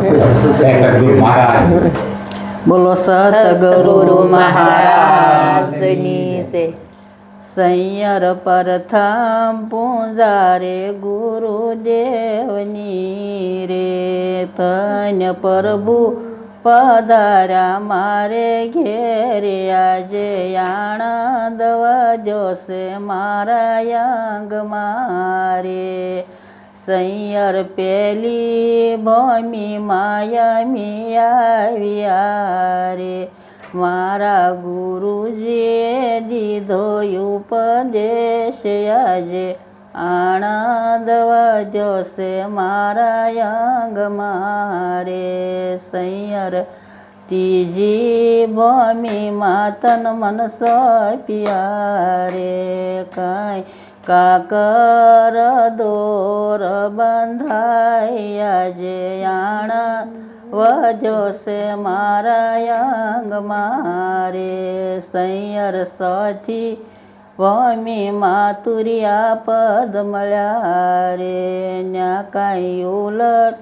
સદગુરુ મહારાજ બોલો સતગુરુ મહારાજની છે. સૈયર પ્રથમ પૂંજારે ગુરુદેવની રે ધન્ય પ્રભુ પધાર્યા મારે ઘેરે આજે આનંદ વધ્યો છે મારા અંગ મારે. સૈયર પેલી ભૂમિ માયામી આવ્યા રે મારા ગુરુજીએ દીધો ઉપદેશ આજે આનંદ વધ્યો છે મારા અંગ મારે. સૈયર ત્રીજી ભૂમિમાં તન મન સોંપ્યા રે કાંઈ કાકર દોર બંધાયા જે આનંદ વધ્યો છે મારા અંગ મારે. સૈયર સથી ભૂમિમાં તુર્યા પદ મળ્યા રે ન્યા કાંઈ ઉલટ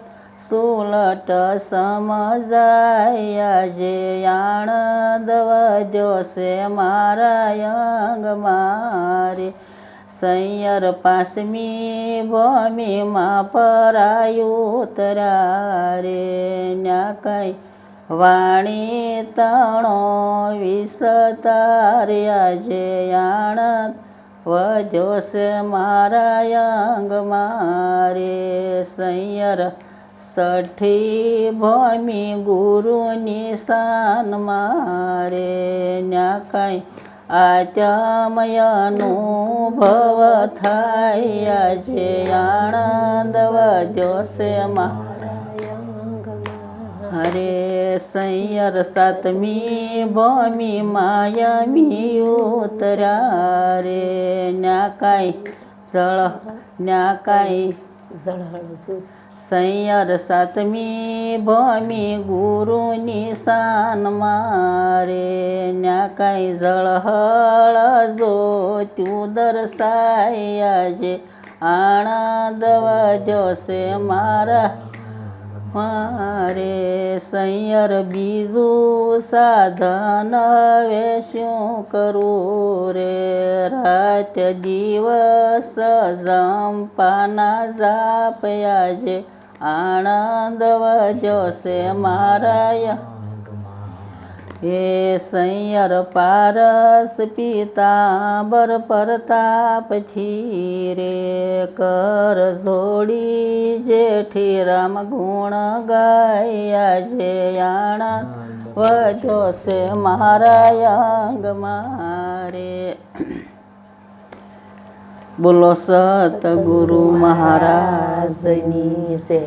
સુલટ સમજાયા જે આનંદ વધ્યો છે મારા અંગ મારે. સૈયર પાંચમી ભૂમિમાં પરાયું ઉતર્યા રે ન્યા કાંઈ વાણી તણો વિસ્તાર્યા જે આનંદ વધ્યો છે મારા અંગ મારે. સૈયર છઠ્ઠી ભૂમિ ગુરુની શાન મારે ન્યા કાંઈ આત્મય અનુભવ થાય જે આનંદ વધ્યો છે મારે. સૈયર સાતમી ભૂમિ માયામી ઉતર્યા રે ન્યા કાંઈ સૈયર સાતમી ભૂમિ ગુરુની શાન મારે ન્યા કાંઈ ઝળહળ જોત્યું દર્શાયા જે આનંદ વધ્યો છે મારા મારે. સૈયર બીજું સાધન હવે શું કરું રે રાત દિવસ જંપાના જાપ્યા જે આનંદ વધ્યો છે મારા. હે સૈયર પારસ પિતાંબર પ્રતાપથી રે કર જોડી જેઠી રામ ગુણ ગાયા જે આનંદ વધ્યો છે મારા અંગ મારે. બોલો સતગુરુ મહારાજની છે.